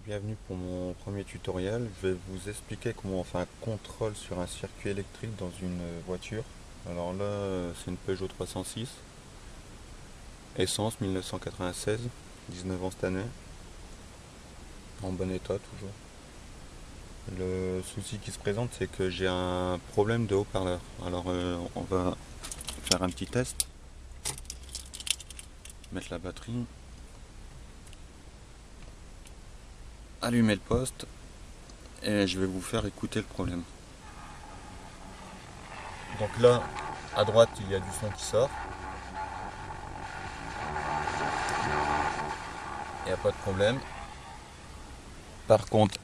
Bienvenue pour mon premier tutoriel. Je vais vous expliquer comment on fait un contrôle sur un circuit électrique dans une voiture. Alors là, c'est une Peugeot 306, essence 1996, 19 ans cette année, en bon état toujours. Le souci qui se présente, c'est que j'ai un problème de haut-parleur. Alors on va faire un petit test, mettre la batterie, allumer le poste et je vais vous faire écouter le problème. Donc là, à droite, il y a du son qui sort. Il n'y a pas de problème. Par contre,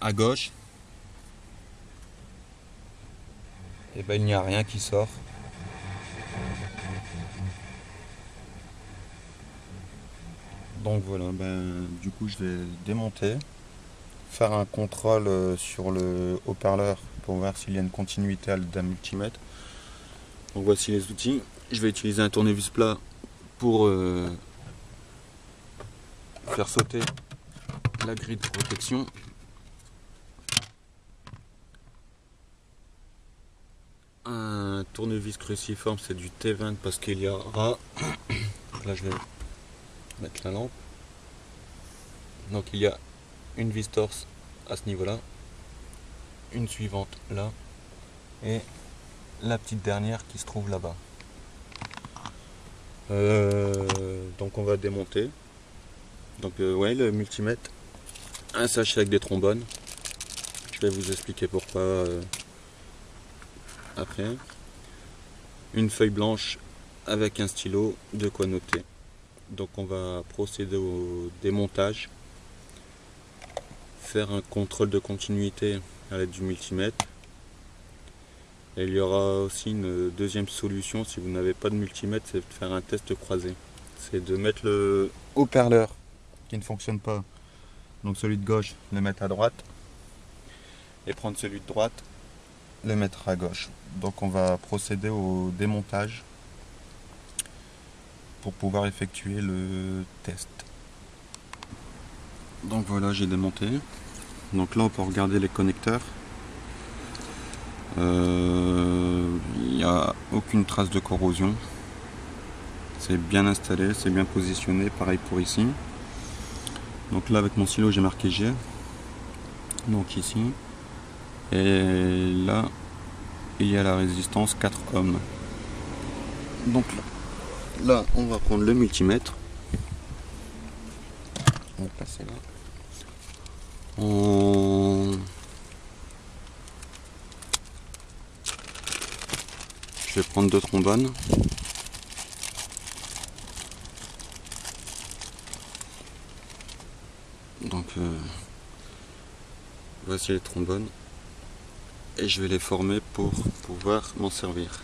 à gauche, eh ben, il n'y a rien qui sort. Donc voilà, du coup je vais démonter, faire un contrôle sur le haut-parleur pour voir s'il y a une continuité d'un multimètre. Donc voici les outils. Je vais utiliser un tournevis plat pour faire sauter la grille de protection. Un tournevis cruciforme, c'est du T20 parce qu'il y aura... Là je vais mettre la lampe. Donc il y a une vis torse à ce niveau là, une suivante là et la petite dernière qui se trouve là-bas. Donc on va démonter. Donc ouais, le multimètre, un sachet avec des trombones, je vais vous expliquer pourquoi après. Une feuille blanche avec un stylo, de quoi noter. Donc on va procéder au démontage, faire un contrôle de continuité à l'aide du multimètre. Et il y aura aussi une deuxième solution si vous n'avez pas de multimètre, c'est de faire un test croisé. C'est de mettre le haut-parleur qui ne fonctionne pas, donc celui de gauche, le mettre à droite, et prendre celui de droite, le mettre à gauche. Donc on va procéder au démontage pour pouvoir effectuer le test. Donc voilà, j'ai démonté. Donc là on peut regarder les connecteurs. Il n'y a aucune trace de corrosion. C'est bien installé, c'est bien positionné, pareil pour ici. Donc là avec mon stylo j'ai marqué G. Donc ici. Et là il y a la résistance 4 ohms. Donc là on va prendre le multimètre. On va passer là. Je vais prendre deux trombones. Donc voici les trombones. Et je vais les former pour pouvoir m'en servir.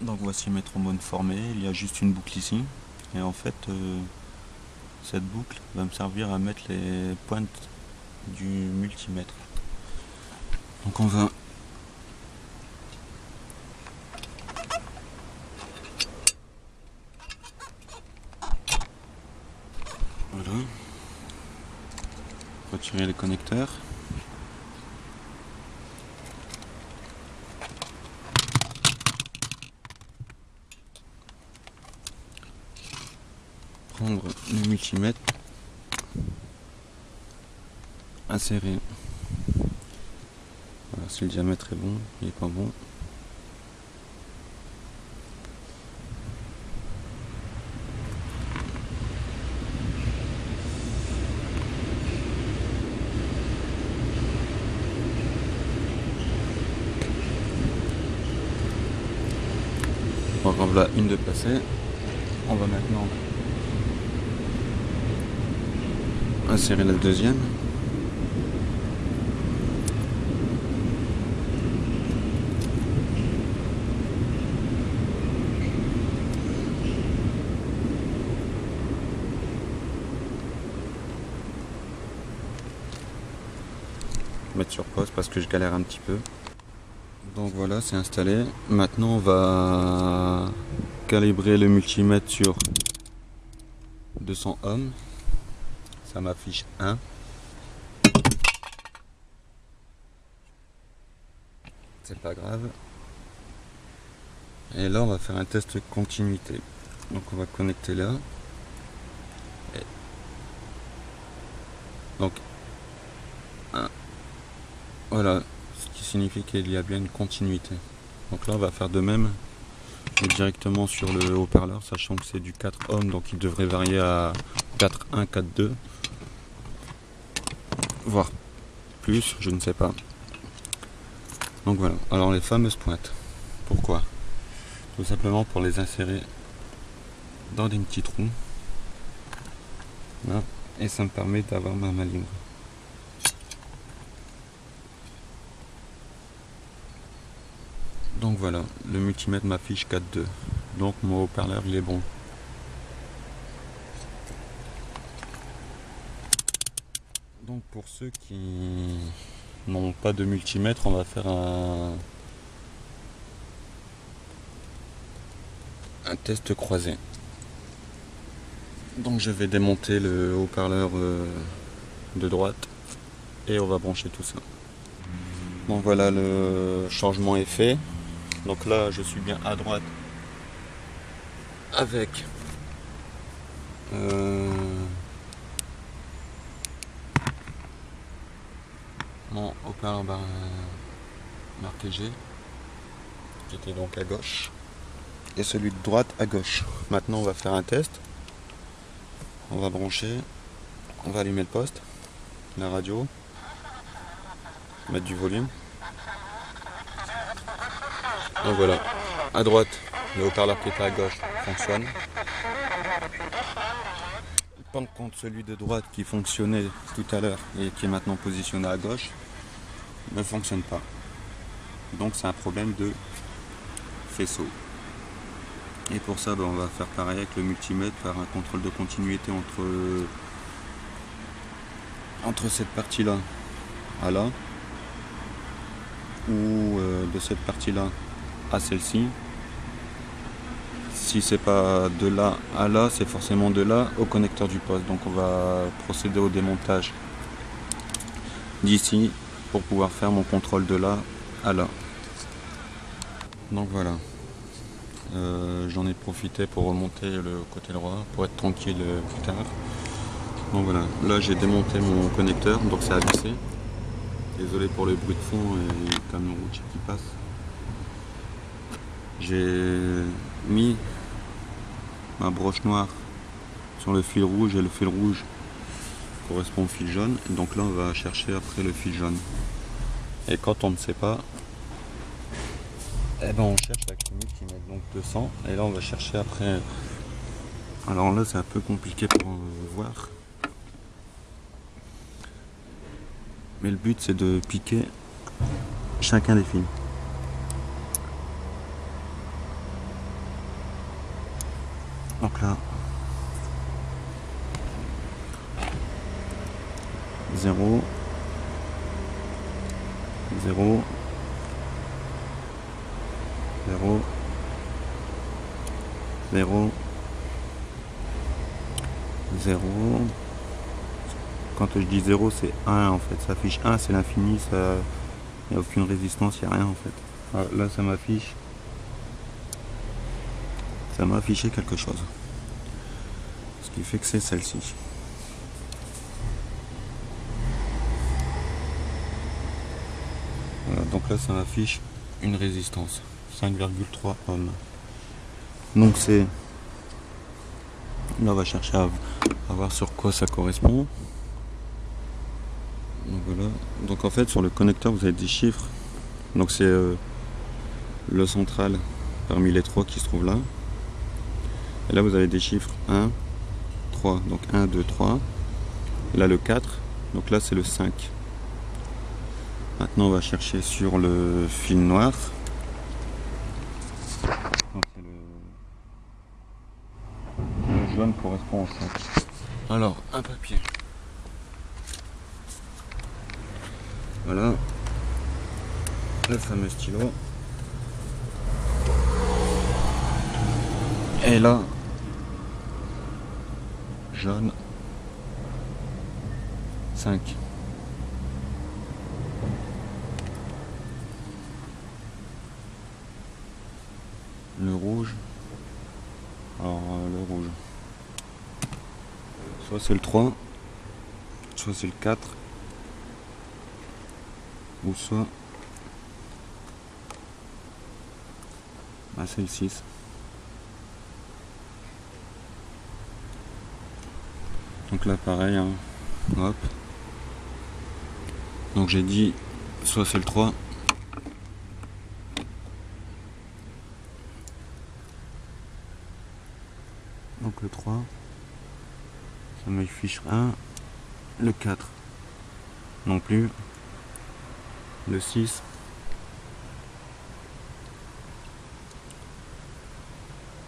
Donc voici mes trombones formés. Il y a juste une boucle ici. Et en fait, cette boucle va me servir à mettre les pointes du multimètre. Donc on va voilà, retirer les connecteurs. Prendre le multimètre, insérer. Voilà, si le diamètre est bon, il n'est pas bon. Donc voilà, une de placée. On va maintenant insérer la deuxième. Mettre sur pause parce que je galère un petit peu. Donc voilà, c'est installé. Maintenant on va calibrer le multimètre sur 200 ohms. ça m'affiche 1. C'est pas grave. Et là on va faire un test de continuité. Donc on va connecter là. Et donc 1. Voilà, ce qui signifie qu'il y a bien une continuité. Donc là on va faire de même directement sur le haut-parleur, sachant que c'est du 4 ohms, donc il devrait varier à 4.1, 4.2, voire plus, je ne sais pas. Donc voilà, alors les fameuses pointes, pourquoi? Tout simplement pour les insérer dans des petits trous, là, et ça me permet d'avoir ma main libre. Donc voilà, le multimètre m'affiche 4.2, donc mon haut-parleur il est bon. Donc pour ceux qui n'ont pas de multimètre, on va faire un test croisé. Donc je vais démonter le haut-parleur de droite et on va brancher tout ça. Donc voilà, le changement est fait. Donc là je suis bien à droite avec mon haut-parleur marqué G, qui était donc à gauche, et celui de droite à gauche. Maintenant on va faire un test. On va brancher, on va allumer le poste, la radio, mettre du volume. Donc voilà, à droite, le haut-parleur qui était à gauche fonctionne. Par contre, celui de droite qui fonctionnait tout à l'heure et qui est maintenant positionné à gauche ne fonctionne pas. Donc c'est un problème de faisceau. Et pour ça, on va faire pareil avec le multimètre, faire un contrôle de continuité entre cette partie-là à là, ou de cette partie-là à celle-ci. Si c'est pas de là à là, c'est forcément de là au connecteur du poste. Donc on va procéder au démontage d'ici pour pouvoir faire mon contrôle de là à là. Donc voilà, j'en ai profité pour remonter le côté droit pour être tranquille plus tard. Donc voilà, là j'ai démonté mon connecteur, donc c'est à visser. Désolé pour le bruit de fond et le camion routier qui passe. J'ai mis ma broche noire sur le fil rouge et le fil rouge correspond au fil jaune. Et donc là on va chercher après le fil jaune. Et quand on ne sait pas, eh ben on cherche avec le multimètre, donc 200. Et là on va chercher après. Alors là c'est un peu compliqué pour voir. Mais le but c'est de piquer chacun des fils. Donc là, 0, 0, 0, 0, 0. Quand je dis 0, c'est 1 en fait. Ça affiche 1, c'est l'infini, il n'y a aucune résistance, il n'y a rien en fait. Ah, là, ça m'affiche. Ça m'a affiché quelque chose. Ce qui fait que c'est celle-ci. Voilà, donc là, ça m'affiche une résistance. 5,3 ohms. Donc c'est... Là, on va chercher à voir sur quoi ça correspond. Donc voilà. Donc en fait, sur le connecteur, vous avez des chiffres. Donc c'est le central parmi les trois qui se trouve là. Et là, vous avez des chiffres 1, 3. Donc 1, 2, 3. Là, le 4. Donc là, c'est le 5. Maintenant, on va chercher sur le fil noir. Donc, le jaune correspond au 5. Alors, un papier. Voilà. Le fameux stylo. Et là, jaune. 5. Le rouge. Alors le rouge. Soit c'est le 3, soit c'est le 4, ou soit c'est le 6. Donc là pareil, hein. Hop. Donc j'ai dit soit c'est le 3, donc le 3, ça me fiche 1, le 4 non plus, le 6,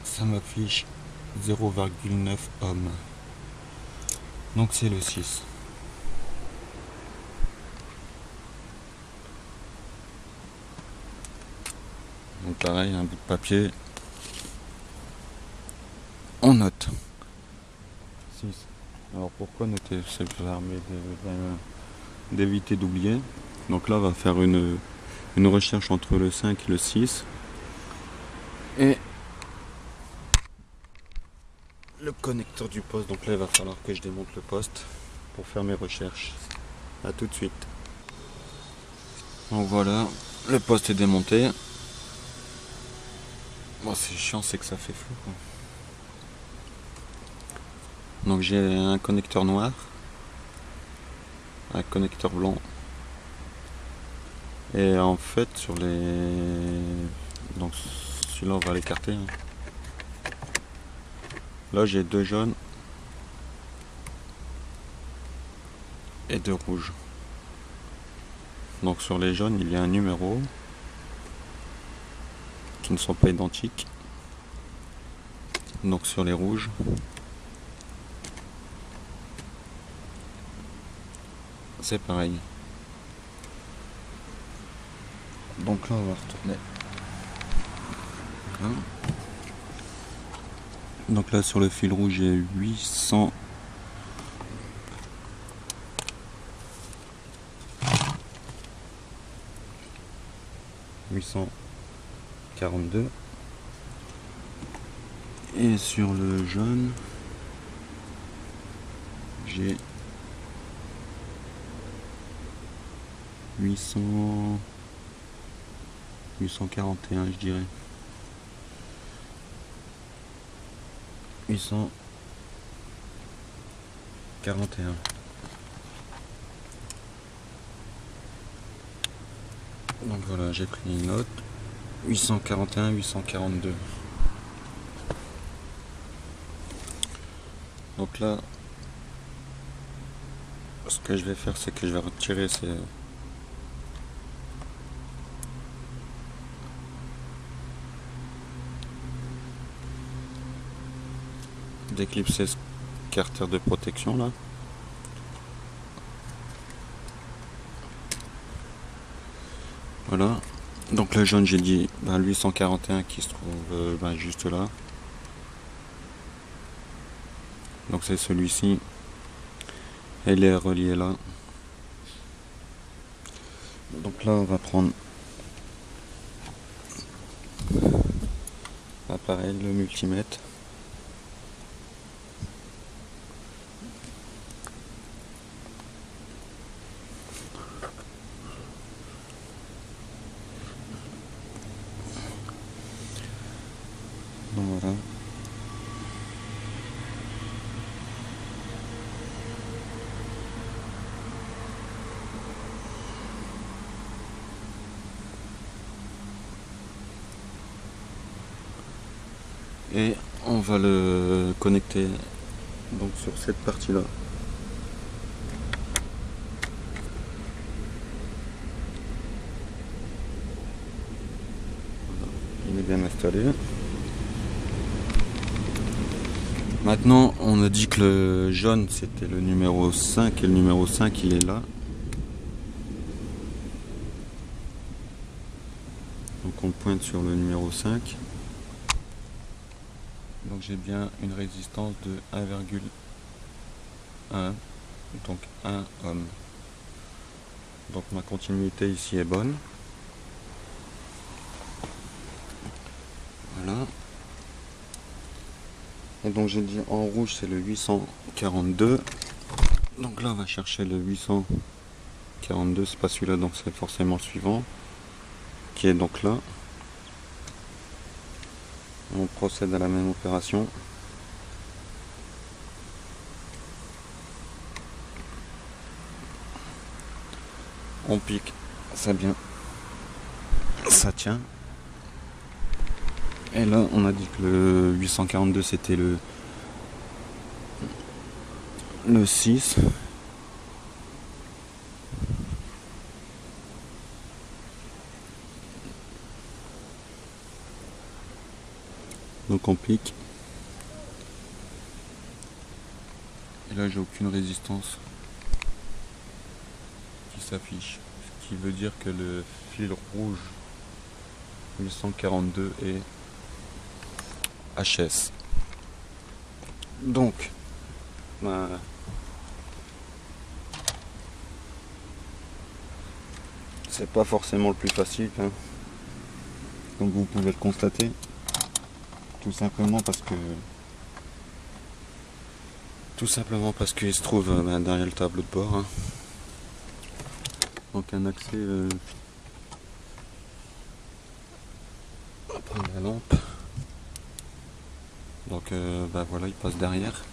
ça m'affiche 0,9 ohms. Donc c'est le 6. Donc pareil, un bout de papier. On note. 6. Alors pourquoi noter? Ça permet d'éviter d'oublier. Donc là on va faire une recherche entre le 5 et le 6. Et le connecteur du poste. Donc là il va falloir que je démonte le poste pour faire mes recherches. A tout de suite. Donc voilà, le poste est démonté. Bon, c'est chiant, c'est que ça fait flou, quoi. Donc j'ai un connecteur noir, un connecteur blanc. Et en fait sur les... Donc celui-là on va l'écarter, hein. Là j'ai 2 jaunes et 2 rouges. Donc sur les jaunes il y a un numéro qui ne sont pas identiques. Donc sur les rouges c'est pareil. Donc là on va retourner. Voilà. Donc là sur le fil rouge j'ai 800 842 et sur le jaune j'ai 841 je dirais. 841. Donc voilà, j'ai pris une note. 841, 842. Donc là, ce que je vais faire, c'est que je vais retirer d'éclipser ce carter de protection là. Voilà. Donc le jaune, j'ai dit 841 qui se trouve juste là. Donc c'est celui-ci. Elle est reliée là. Donc là on va prendre l'appareil, le multimètre. Donc voilà. Et on va le connecter donc sur cette partie là. Voilà. Il est bien installé. Maintenant on a dit que le jaune c'était le numéro 5 et le numéro 5 il est là. Donc on pointe sur le numéro 5. Donc j'ai bien une résistance de 1,1. donc un homme. Donc ma continuité ici est bonne. Voilà. Et donc j'ai dit en rouge c'est le 842. Donc là on va chercher le 842, c'est pas celui-là, donc c'est forcément le suivant. Qui est donc là. On procède à la même opération. On pique, ça bien, ça tient. Et là on a dit que le 842 c'était le 6. Donc on pique. Et là j'ai aucune résistance qui s'affiche. Ce qui veut dire que le fil rouge 842 est HS. Donc c'est pas forcément le plus facile, hein, comme vous pouvez le constater. Tout simplement parce qu'il se trouve derrière le tableau de bord, hein. Donc un accès après la lampe. Donc voilà, il passe derrière.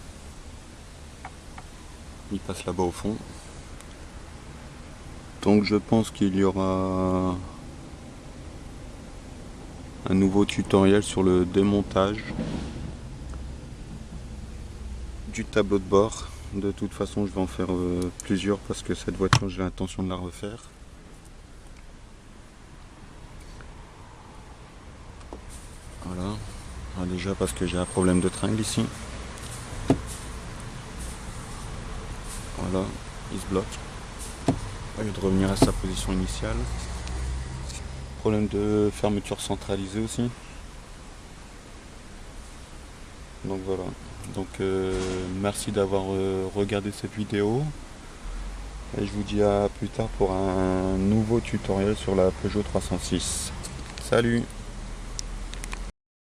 Il passe là-bas au fond. Donc je pense qu'il y aura un nouveau tutoriel sur le démontage du tableau de bord. De toute façon je vais en faire plusieurs parce que cette voiture j'ai l'intention de la refaire. Voilà. Alors déjà parce que j'ai un problème de tringle ici. Voilà, il se bloque. Au lieu de revenir à sa position initiale. Problème de fermeture centralisée aussi. Donc voilà. Donc merci d'avoir regardé cette vidéo. Et je vous dis à plus tard pour un nouveau tutoriel sur la Peugeot 306. Salut!